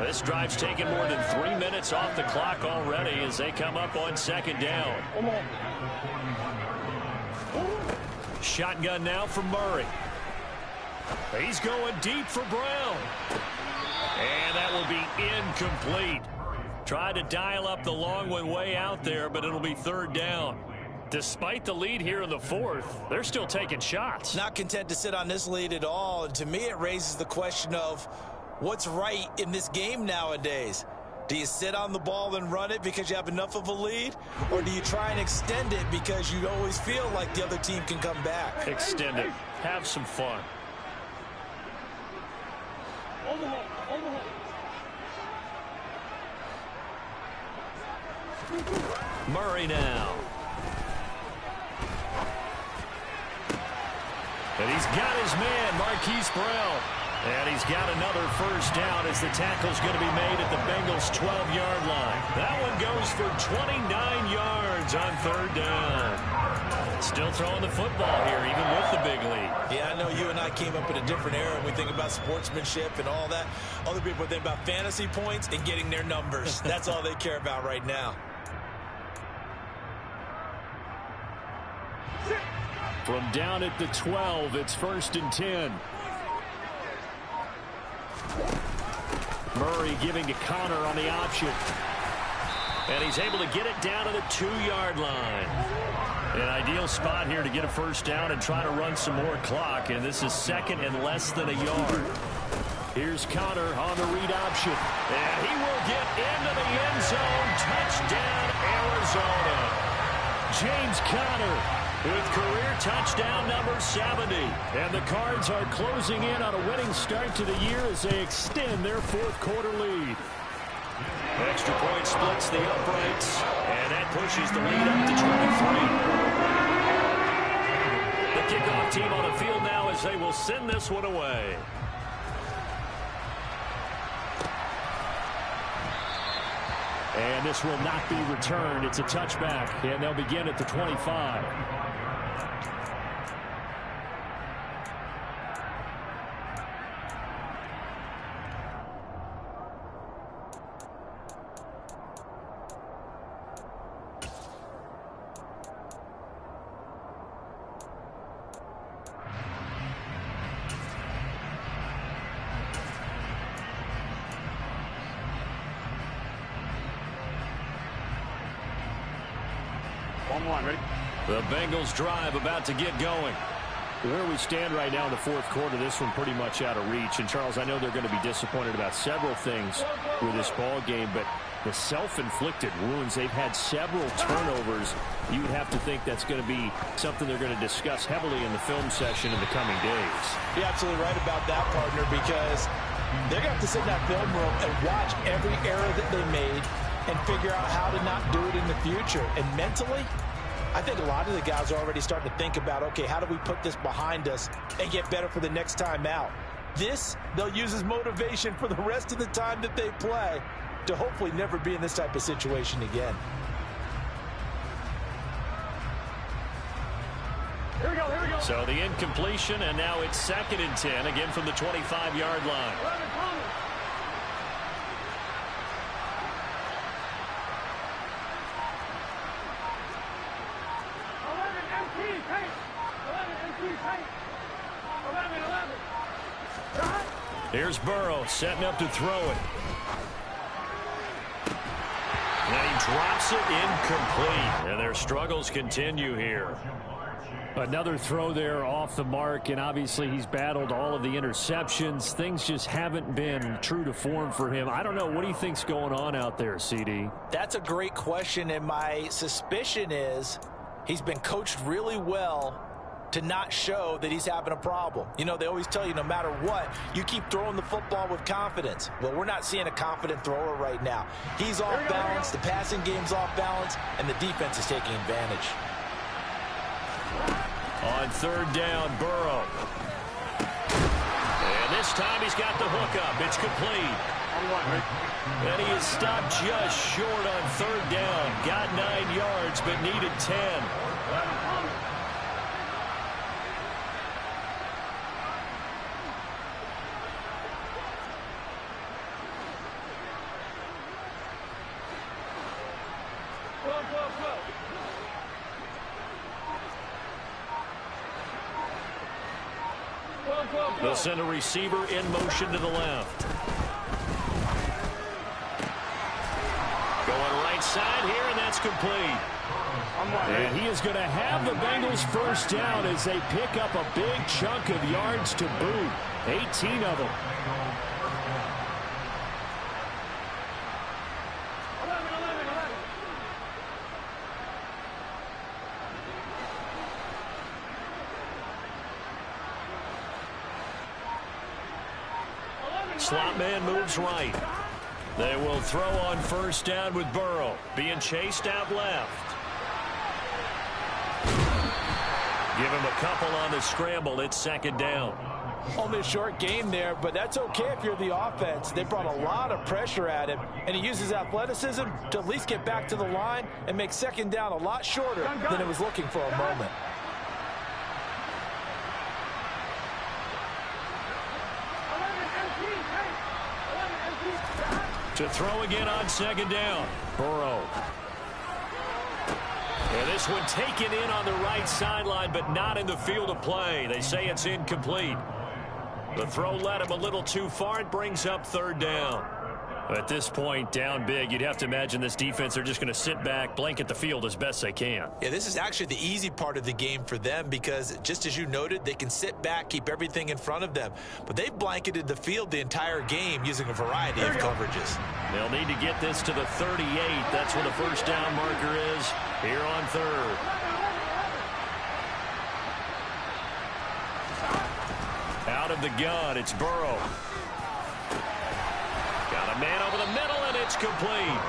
This drive's taken more than 3 minutes off the clock already as they come up on 2nd down. Shotgun now for Murray. He's going deep for Brown. And that will be incomplete. Tried to dial up the long one way out there, but it'll be 3rd down. Despite the lead here in the 4th, they're still taking shots. Not content to sit on this lead at all. And to me, it raises the question of what's right in this game nowadays. Do you sit on the ball and run it because you have enough of a lead? Or do you try and extend it because you always feel like the other team can come back? Extend it. Have some fun. Murray now. And he's got his man, Marquise Burrell. And he's got another first down as the tackle's going to be made at the Bengals' 12-yard line. That one goes for 29 yards on third down. Still throwing the football here, even with the big lead. Yeah, I know you and I came up in a different era. We think about sportsmanship and all that. Other people think about fantasy points and getting their numbers. That's all they care about right now. From down at the 12, it's 1st and 10. Murray giving to Connor on the option. And he's able to get it down to the 2-yard line. An ideal spot here to get a first down and try to run some more clock. And this is 2nd and less than a yard. Here's Connor on the read option. And he will get into the end zone. Touchdown, Arizona. James Conner with career touchdown number 70. And the Cards are closing in on a winning start to the year as they extend their 4th quarter lead. Extra point splits the uprights, and that pushes the lead up to 23. The kickoff team on the field now as they will send this one away. And this will not be returned. It's a touchback, and they'll begin at the 25. The Bengals drive about to get going. Where we stand right now in the 4th quarter, this one pretty much out of reach. And, Charles, I know they're going to be disappointed about several things with this ball game, but the self-inflicted wounds, they've had several turnovers. You would have to think that's going to be something they're going to discuss heavily in the film session in the coming days. You're absolutely right about that, partner, because they're going to have to sit in that film room and watch every error that they made and figure out how to not do it in the future. And mentally, I think a lot of the guys are already starting to think about, okay, how do we put this behind us and get better for the next time out? This, they'll use as motivation for the rest of the time that they play to hopefully never be in this type of situation again. Here we go, here we go. So the incompletion, and now it's 2nd and 10, again from the 25-yard line. 11. Here's Burrow setting up to throw it. And he drops it incomplete. And their struggles continue here. Another throw there off the mark, and obviously he's battled all of the interceptions. Things just haven't been true to form for him. I don't know. What do you think's going on out there, CD? That's a great question, and my suspicion is he's been coached really well to not show that he's having a problem. You know, they always tell you no matter what, you keep throwing the football with confidence. Well, we're not seeing a confident thrower right now. He's off balance, the passing game's off balance, and the defense is taking advantage. On 3rd down, Burrow. And this time he's got the hook up. It's complete. And he is stopped just short on 3rd down. Got 9 yards, but needed 10. They'll send a receiver in motion to the left. Going right side here, and that's complete. And he is going to have the Bengals first down as they pick up a big chunk of yards to boot. 18 of them. 11. Slot man moves right. They will throw on first down with Burrow. Being chased out left. Give him a couple on the scramble. It's second down. Only a short game there, but that's okay if you're the offense. They brought a lot of pressure at him, and he uses athleticism to at least get back to the line and make second down a lot shorter than it was looking for a moment. To throw again on second down. Burrow. And this one taken in on the right sideline, but not in the field of play. They say it's incomplete. The throw led him a little too far. It brings up third down. At this point, down big, you'd have to imagine this defense, they're just going to sit back, blanket the field as best they can. Yeah, this is actually the easy part of the game for them because, just as you noted, they can sit back, keep everything in front of them. But they've blanketed the field the entire game using a variety of coverages. They'll need to get this to the 38. That's where the first down marker is here on third. Out of the gun, it's Burrow. Got a man over the middle, and it's complete.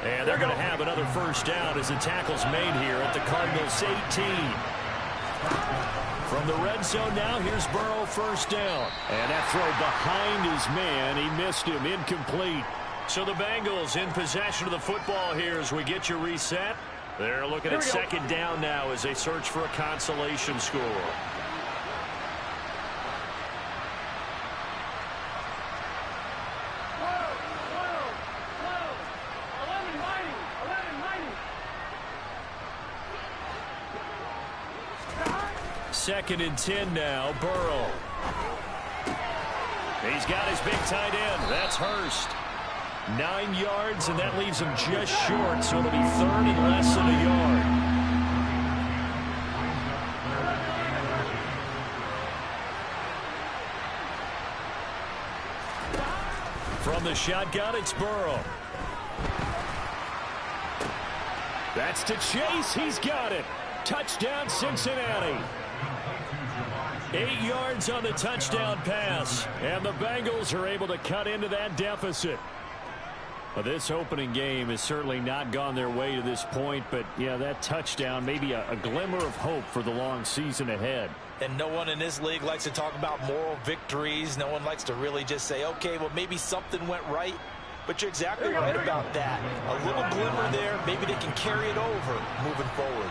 And they're going to have another first down as the tackle's made here at the Cardinals' 18. From the red zone now, here's Burrow, first down. And that throw behind his man, he missed him, incomplete. So the Bengals in possession of the football here as we get you reset. They're looking at second down now as they search for a consolation score. Second and 10 now, Burrow. He's got his big tight end. That's Hurst. 9 yards, and that leaves him just short, so it'll be third and less than a yard. From the shotgun, it's Burrow. That's to Chase. He's got it. Touchdown, Cincinnati. 8 yards on the touchdown pass, and the Bengals are able to cut into that deficit. Well, this opening game has certainly not gone their way to this point, but, yeah, that touchdown, maybe a glimmer of hope for the long season ahead. And no one in this league likes to talk about moral victories. No one likes to really just say, okay, well, maybe something went right. But you're exactly right about that. A little glimmer there. Maybe they can carry it over moving forward.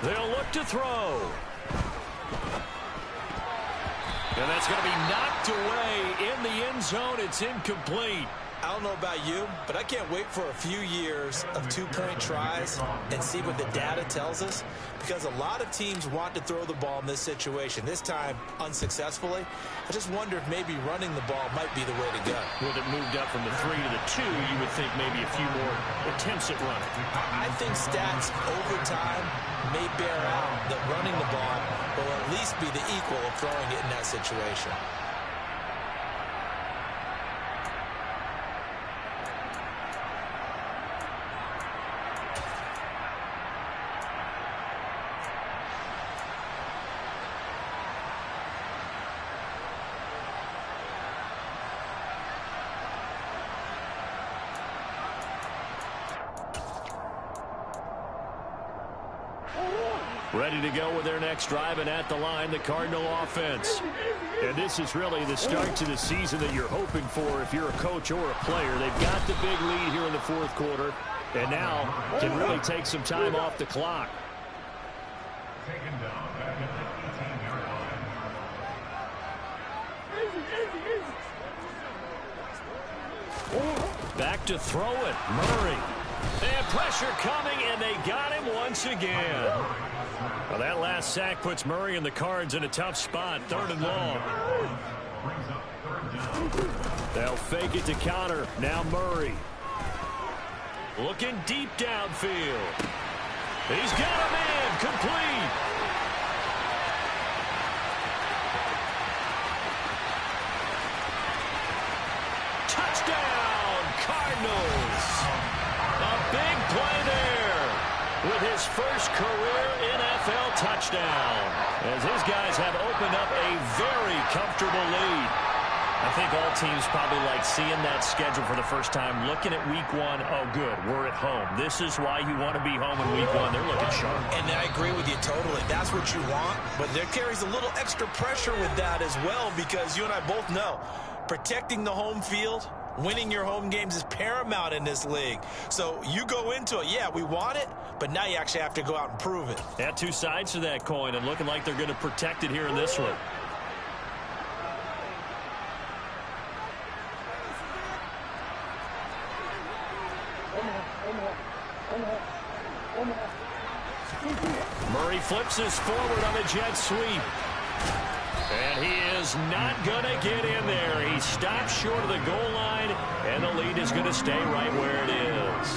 They'll look to throw. And that's going to be knocked away in the end zone. It's incomplete. I don't know about you, but I can't wait for a few years of two-point tries and see what the data tells us, because a lot of teams want to throw the ball in this situation, this time unsuccessfully. I just wonder if maybe running the ball might be the way to go. With it moved up from the 3 to the 2, you would think maybe a few more attempts at running. I think stats over time may bear out that running the ball will at least be the equal of throwing it in that situation. Ready to go with their next drive, and at the line, the Cardinal offense. And this is really the start to the season that you're hoping for if you're a coach or a player. They've got the big lead here in the fourth quarter, and now can really take some time off the clock. Taken down back at the 18-yard line. Back to throw it, Murray. And pressure coming, and they got him once again. Well, that last sack puts Murray and the Cards in a tough spot, third and long. They'll fake it to counter. Now Murray. Looking deep downfield. He's got a man, complete. Touchdown, Cardinals. A big play there with his first career NFL touchdown, as his guys have opened up a very comfortable lead. I think all teams probably like seeing that schedule for the first time, looking at week one. Oh, good, we're at home. This is why you want to be home in week one. They're looking sharp. And I agree with you totally. That's what you want, but there carries a little extra pressure with that as well, because you and I both know protecting the home field, winning your home games is paramount in this league. So you go into it, yeah, we want it, but now you actually have to go out and prove it. Yeah, two sides to that coin, and looking like they're going to protect it here in this one. Murray flips this forward on a jet sweep. And he is not going to get in there. He stops short of the goal line, and the lead is going to stay right where it is.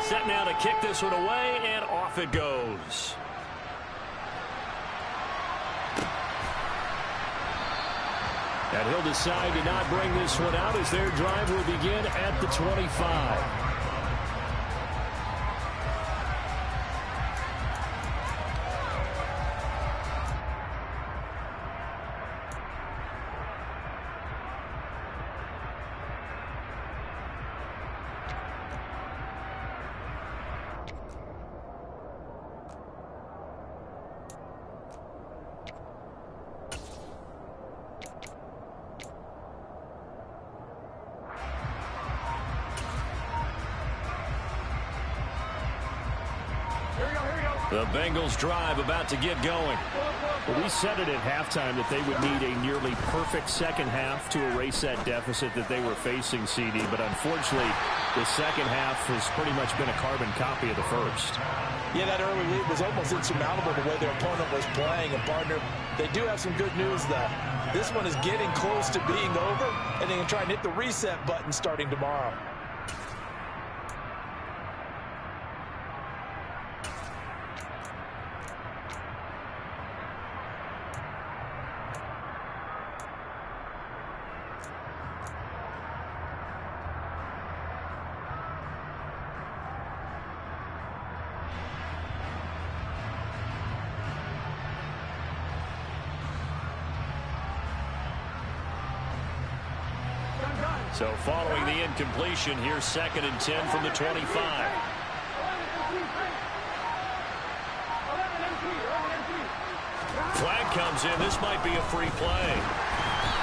Set now to kick this one away, and off it goes. And he'll decide to not bring this one out as their drive will begin at the 25. The Bengals drive about to get going. Well, we said it at halftime that they would need a nearly perfect second half to erase that deficit that they were facing, CD. But unfortunately, the second half has pretty much been a carbon copy of the first. Yeah, that early lead was almost insurmountable the way their opponent was playing. And, partner, they do have some good news, though. This one is getting close to being over, and they can try and hit the reset button starting tomorrow. So following the incompletion, here's 2nd and 10 from the 25. Flag comes in. This might be a free play.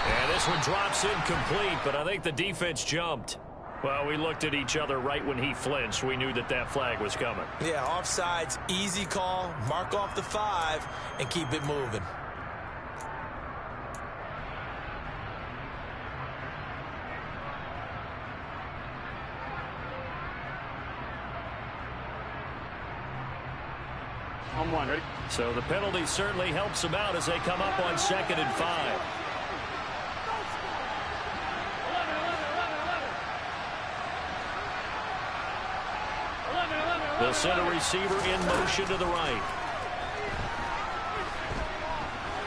And this one drops incomplete, but I think the defense jumped. Well, we looked at each other right when he flinched. We knew that that flag was coming. Yeah, offsides, easy call, mark off the 5, and keep it moving. Ready? So the penalty certainly helps them out as they come up on 2nd and 5. They'll send a receiver in motion to the right.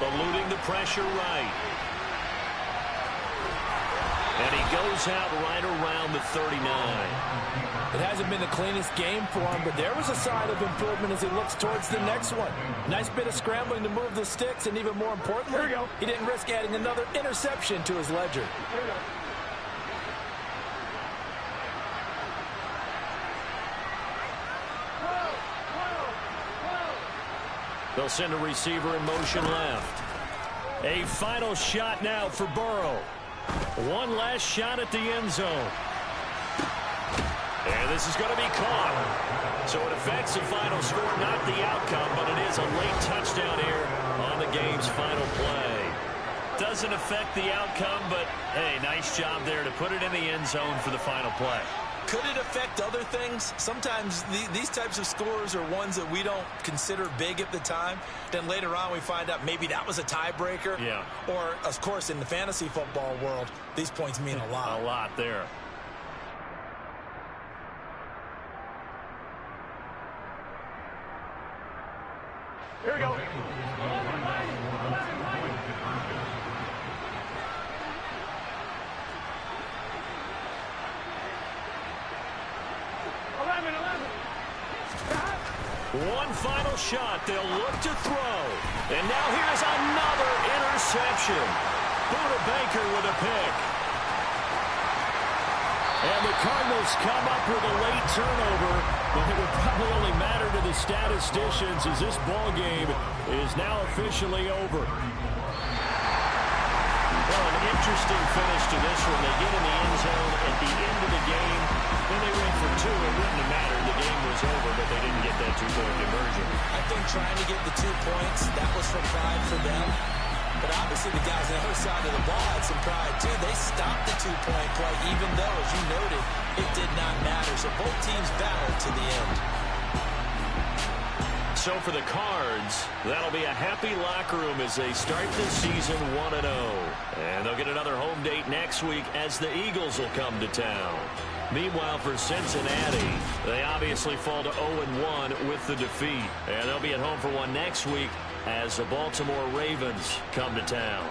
Eluding the pressure right. And he goes out right around the 39. It hasn't been the cleanest game for him, but there was a sign of improvement as he looks towards the next one. Nice bit of scrambling to move the sticks, and even more importantly, he didn't risk adding another interception to his ledger. They'll send a receiver in motion left. A final shot now for Burrow. One last shot at the end zone. And this is going to be caught. So it affects the final score, not the outcome, but it is a late touchdown here on the game's final play. Doesn't affect the outcome, but, hey, nice job there to put it in the end zone for the final play. Could it affect other things? Sometimes these types of scores are ones that we don't consider big at the time. Then later on we find out maybe that was a tiebreaker. Yeah. Or, of course, in the fantasy football world, these points mean a lot. A lot there. Here we go. One final shot. They'll look to throw. And now here's another interception. Buda Baker with a pick. And the Cardinals come up with a late turnover, but it would probably only matter to the statisticians as this ball game is now officially over. Well, an interesting finish to this one. They get in the end zone at the end of the game. Then they went for two. It wouldn't have mattered. The game was over, but they didn't get that two-point conversion. I think trying to get the 2 points, that was for pride for them. But obviously the guys on the other side of the ball had some pride, too. They stopped the two-point play, even though, as you noted, it did not matter. So both teams battled to the end. So for the Cards, that'll be a happy locker room as they start the season 1-0. And they'll get another home date next week as the Eagles will come to town. Meanwhile, for Cincinnati, they obviously fall to 0-1 with the defeat. And they'll be at home for one next week as the Baltimore Ravens come to town.